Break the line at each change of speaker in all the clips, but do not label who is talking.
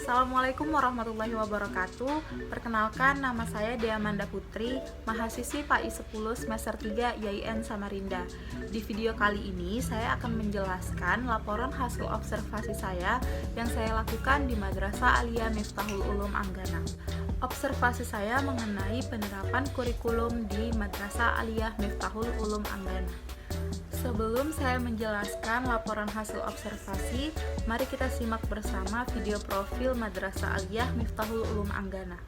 Assalamualaikum warahmatullahi wabarakatuh. Perkenalkan, nama saya Dea Manda Putri, mahasiswi PAI 10 semester 3 YIN Samarinda. Di video kali ini saya akan menjelaskan laporan hasil observasi saya yang saya lakukan di Madrasah Aliyah Miftahul Ulum Anggana. Observasi saya mengenai penerapan kurikulum di Madrasah Aliyah Miftahul Ulum Anggana. Sebelum saya menjelaskan laporan hasil observasi, mari kita simak bersama video profil Madrasah Aliyah Miftahul Ulum Anggana.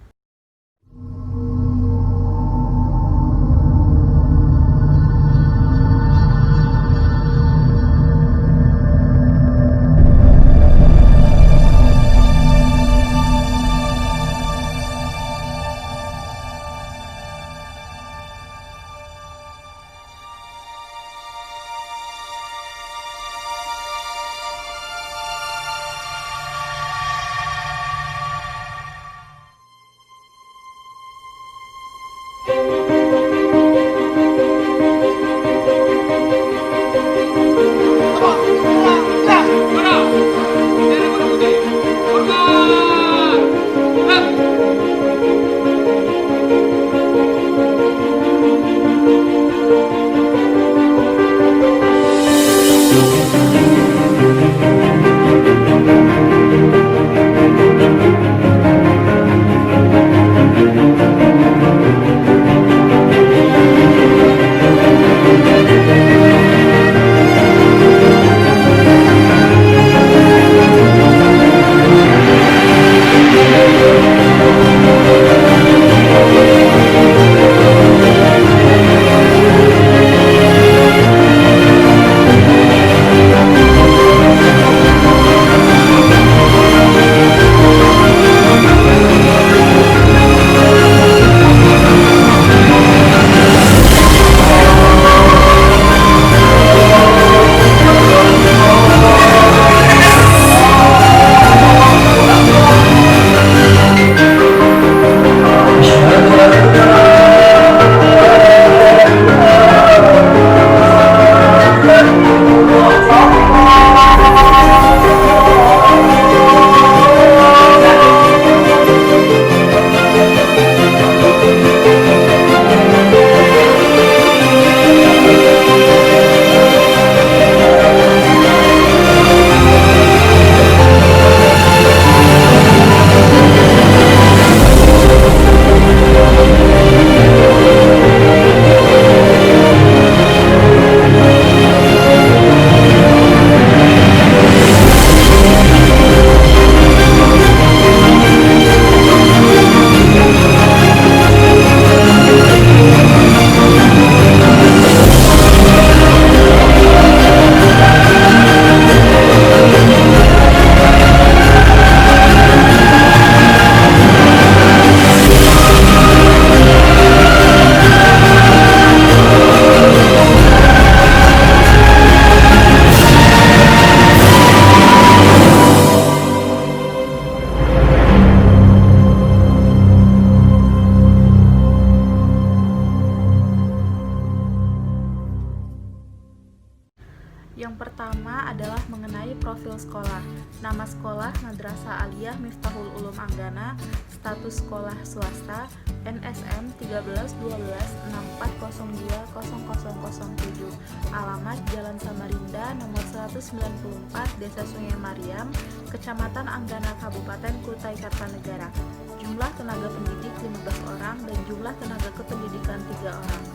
Yang pertama adalah mengenai profil sekolah. Nama sekolah Madrasah Aliyah Miftahul Ulum Anggana, status sekolah swasta, NSM 131264020007, alamat Jalan Samarinda nomor 194, Desa Sungai Mariam, Kecamatan Anggana, Kabupaten Kutai Kartanegara. Jumlah tenaga pendidik 15 orang dan jumlah tenaga kependidikan 3 orang.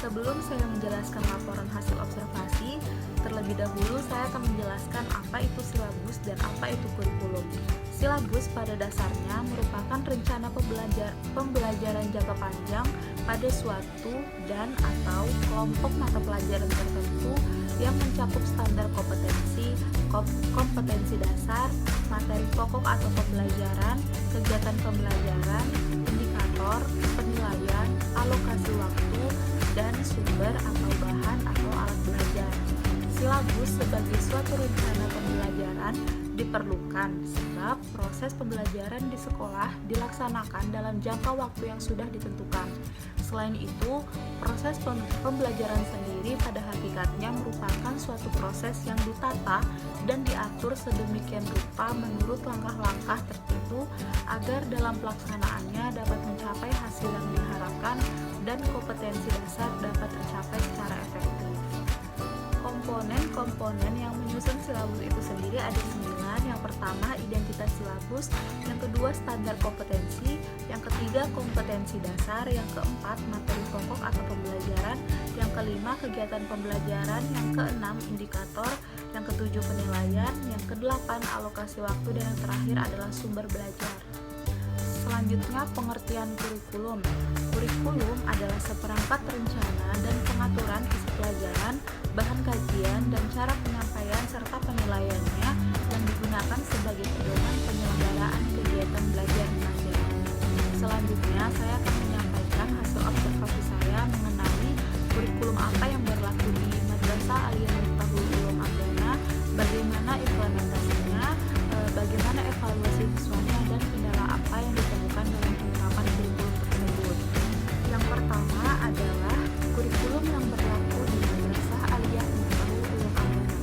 Sebelum saya menjelaskan laporan hasil observasi, terlebih dahulu saya akan menjelaskan apa itu silabus dan apa itu kurikulum. Silabus pada dasarnya merupakan rencana pembelajaran jangka panjang pada suatu dan atau kelompok mata pelajaran tertentu yang mencakup standar kompetensi dasar, materi pokok atau pembelajaran, kegiatan pembelajaran, indikator, penilaian, alokasi waktu, dan sumber atau bahan atau alat belajar. Silabus sebagai suatu rencana pembelajaran diperlukan sebab proses pembelajaran di sekolah dilaksanakan dalam jangka waktu yang sudah ditentukan. Selain itu, proses pembelajaran sendiri pada hakikatnya merupakan suatu proses yang ditata dan diatur sedemikian rupa menurut langkah-langkah tertentu agar dalam pelaksanaannya dapat mencapai hasil yang diharapkan dan kompetensi dasar dapat tercapai secara efektif. Komponen-komponen yang menyusun silabus itu sendiri ada 9. Yang pertama, identitas silabus. Yang kedua, standar kompetensi. Yang ketiga, kompetensi dasar. Yang keempat, materi pokok atau pembelajaran. Yang kelima, kegiatan pembelajaran. Yang keenam, indikator. Yang ketujuh, penilaian. Yang kedelapan, alokasi waktu. Dan yang terakhir adalah sumber belajar. Selanjutnya, pengertian kurikulum. Kurikulum adalah seperangkat rencana dan pengaturan isi pelajaran, bahan kajian, dan cara penyampaian serta penilaiannya yang digunakan sebagai pedoman penyelenggaraan kegiatan belajar mengajar. Selanjutnya, saya akan menyampaikan hasil observasi saya mengenai kurikulum apa yang berlaku di Madrasah Aliyah Miftahul Ulum Anggana, bagaimana implementasinya, bagaimana evaluasi siswanya, dan kendala apa yang ditemukan dalam penerapan kurikulum tersebut. Yang pertama adalah kurikulum yang berlaku di Madrasah Aliyah Miftahul Ulum Anggana.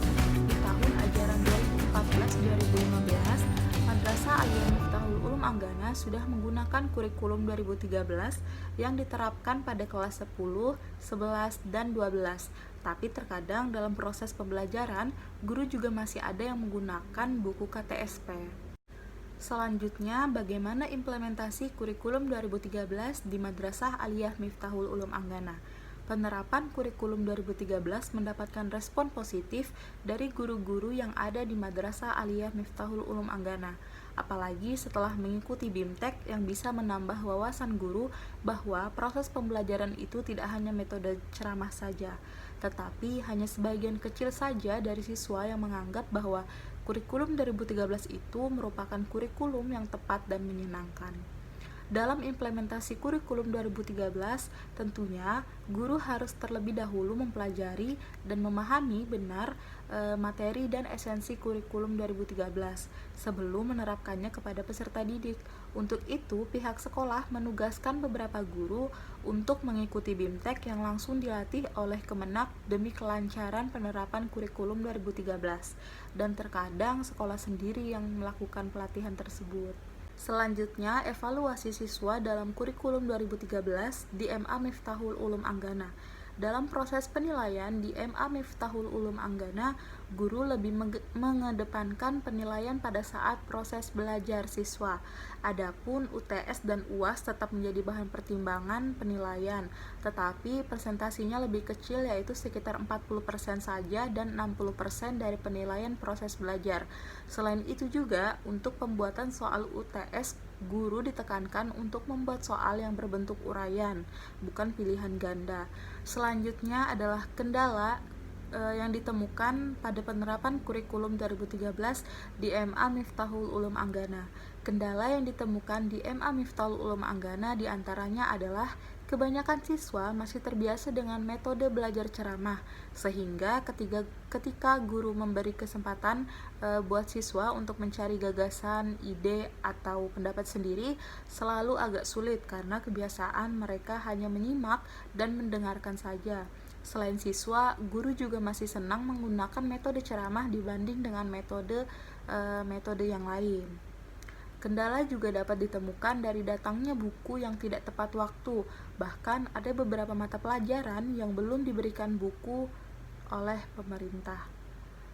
Di tahun ajaran 2014-2015, Madrasah Aliyah Miftahul Ulum Anggana sudah menggunakan kurikulum 2013 yang diterapkan pada kelas 10, 11, dan 12. Tapi terkadang dalam proses pembelajaran, guru juga masih ada yang menggunakan buku KTSP. Selanjutnya, bagaimana implementasi kurikulum 2013 di Madrasah Aliyah Miftahul Ulum Anggana? Penerapan kurikulum 2013 mendapatkan respon positif dari guru-guru yang ada di Madrasah Aliyah Miftahul Ulum Anggana. Apalagi setelah mengikuti BIMTEK yang bisa menambah wawasan guru bahwa proses pembelajaran itu tidak hanya metode ceramah saja, tetapi hanya sebagian kecil saja dari siswa yang menganggap bahwa kurikulum 2013 itu merupakan kurikulum yang tepat dan menyenangkan. Dalam implementasi kurikulum 2013, tentunya guru harus terlebih dahulu mempelajari dan memahami benar materi dan esensi kurikulum 2013 sebelum menerapkannya kepada peserta didik. Untuk itu, pihak sekolah menugaskan beberapa guru untuk mengikuti BIMTEK yang langsung dilatih oleh Kemenak demi kelancaran penerapan kurikulum 2013, dan terkadang sekolah sendiri yang melakukan pelatihan tersebut. Selanjutnya, evaluasi siswa dalam kurikulum 2013 di MA Miftahul Ulum Anggana. Dalam proses penilaian di MA Miftahul Ulum Anggana, guru lebih mengedepankan penilaian pada saat proses belajar siswa. Adapun UTS dan UAS tetap menjadi bahan pertimbangan penilaian, tetapi persentasinya lebih kecil, yaitu sekitar 40% saja dan 60% dari penilaian proses belajar. Selain itu juga, untuk pembuatan soal UTS, guru ditekankan untuk membuat soal yang berbentuk uraian, bukan pilihan ganda. Selanjutnya adalah kendala yang ditemukan pada penerapan kurikulum 2013 di MA Miftahul Ulum Anggana. Kendala yang ditemukan di MA Miftahul Ulum Anggana diantaranya adalah kebanyakan siswa masih terbiasa dengan metode belajar ceramah, sehingga ketika guru memberi kesempatan buat siswa untuk mencari gagasan, ide, atau pendapat sendiri, selalu agak sulit karena kebiasaan mereka hanya menyimak dan mendengarkan saja. Selain siswa, guru juga masih senang menggunakan metode ceramah dibanding dengan metode yang lain. Kendala juga dapat ditemukan dari datangnya buku yang tidak tepat waktu. Bahkan ada beberapa mata pelajaran yang belum diberikan buku oleh pemerintah.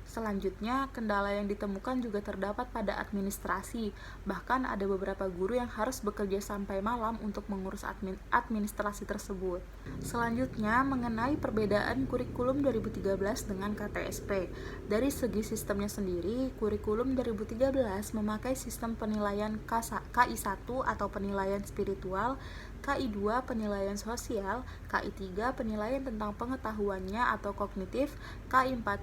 Selanjutnya, kendala yang ditemukan juga terdapat pada administrasi. Bahkan ada beberapa guru yang harus bekerja sampai malam untuk mengurus administrasi tersebut. Selanjutnya, mengenai perbedaan kurikulum 2013 dengan KTSP. Dari segi sistemnya sendiri, kurikulum 2013 memakai sistem penilaian KI1 atau penilaian spiritual, KI2 penilaian sosial, KI3 penilaian tentang pengetahuannya atau kognitif, KI4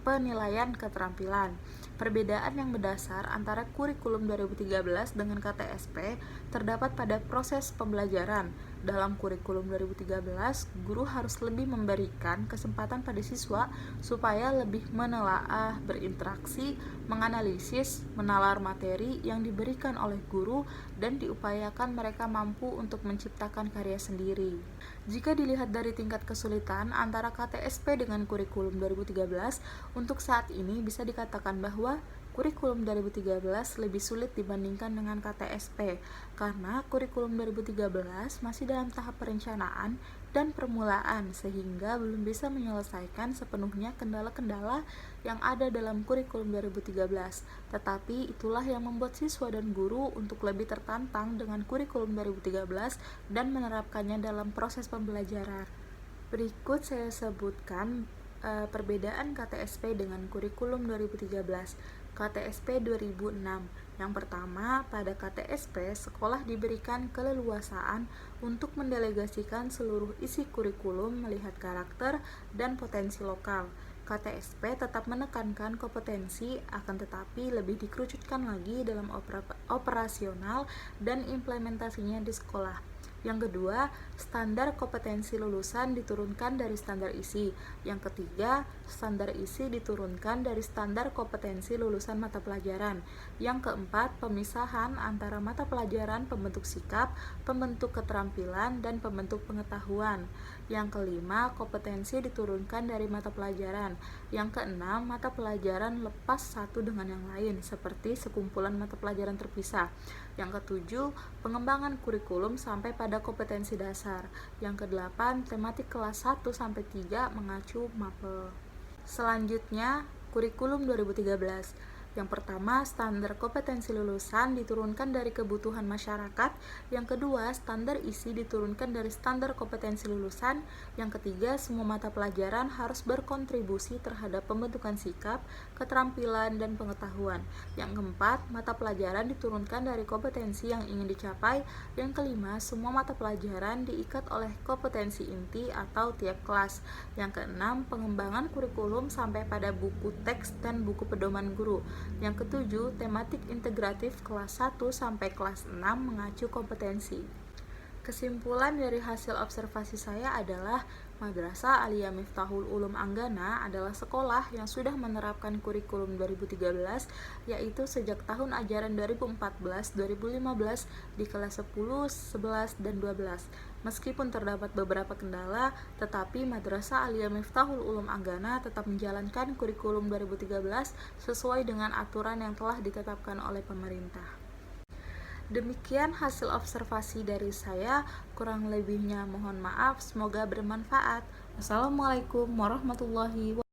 penilaian keterampilan. Perbedaan yang mendasar antara kurikulum 2013 dengan KTSP terdapat pada proses pembelajaran. Dalam kurikulum 2013, guru harus lebih memberikan kesempatan pada siswa supaya lebih menelaah, berinteraksi, menganalisis, menalar materi yang diberikan oleh guru dan diupayakan mereka mampu untuk menciptakan karya sendiri. Jika dilihat dari tingkat kesulitan antara KTSP dengan kurikulum 2013, untuk saat ini bisa dikatakan bahwa kurikulum 2013 lebih sulit dibandingkan dengan KTSP karena kurikulum 2013 masih dalam tahap perencanaan dan permulaan sehingga belum bisa menyelesaikan sepenuhnya kendala-kendala yang ada dalam kurikulum 2013. Tetapi itulah yang membuat siswa dan guru untuk lebih tertantang dengan kurikulum 2013 dan menerapkannya dalam proses pembelajaran. Berikut saya sebutkan perbedaan KTSP dengan kurikulum 2013. KTSP 2006. Yang pertama, pada KTSP, sekolah diberikan keleluasaan untuk mendelegasikan seluruh isi kurikulum melihat karakter dan potensi lokal. KTSP tetap menekankan kompetensi, akan tetapi lebih dikerucutkan lagi dalam operasional dan implementasinya di sekolah. Yang kedua, standar kompetensi lulusan diturunkan dari standar isi. Yang ketiga, standar isi diturunkan dari standar kompetensi lulusan mata pelajaran. Yang keempat, pemisahan antara mata pelajaran pembentuk sikap, pembentuk keterampilan, dan pembentuk pengetahuan. Yang kelima, kompetensi diturunkan dari mata pelajaran. Yang keenam, mata pelajaran lepas satu dengan yang lain, seperti sekumpulan mata pelajaran terpisah. Yang ketujuh, pengembangan kurikulum sampai pada kompetensi dasar. Yang kedelapan, tematik kelas 1-3 mengacu MAPEL. Selanjutnya, kurikulum 2013. Yang pertama, standar kompetensi lulusan diturunkan dari kebutuhan masyarakat. Yang kedua, standar isi diturunkan dari standar kompetensi lulusan. Yang ketiga, semua mata pelajaran harus berkontribusi terhadap pembentukan sikap, keterampilan, dan pengetahuan. Yang keempat, mata pelajaran diturunkan dari kompetensi yang ingin dicapai. Yang kelima, semua mata pelajaran diikat oleh kompetensi inti atau tiap kelas. Yang keenam, pengembangan kurikulum sampai pada buku teks dan buku pedoman guru. Yang ketujuh, tematik integratif kelas 1 sampai kelas 6 mengacu kompetensi. Kesimpulan dari hasil observasi saya adalah Madrasah Aliyah Miftahul Ulum Anggana adalah sekolah yang sudah menerapkan kurikulum 2013, yaitu sejak tahun ajaran 2014-2015 di kelas 10, 11, dan 12. Meskipun terdapat beberapa kendala, tetapi Madrasah Aliyah Miftahul Ulum Anggana tetap menjalankan kurikulum 2013 sesuai dengan aturan yang telah ditetapkan oleh pemerintah. Demikian hasil observasi dari saya, kurang lebihnya mohon maaf, semoga bermanfaat. Wassalamualaikum warahmatullahi wabarakatuh.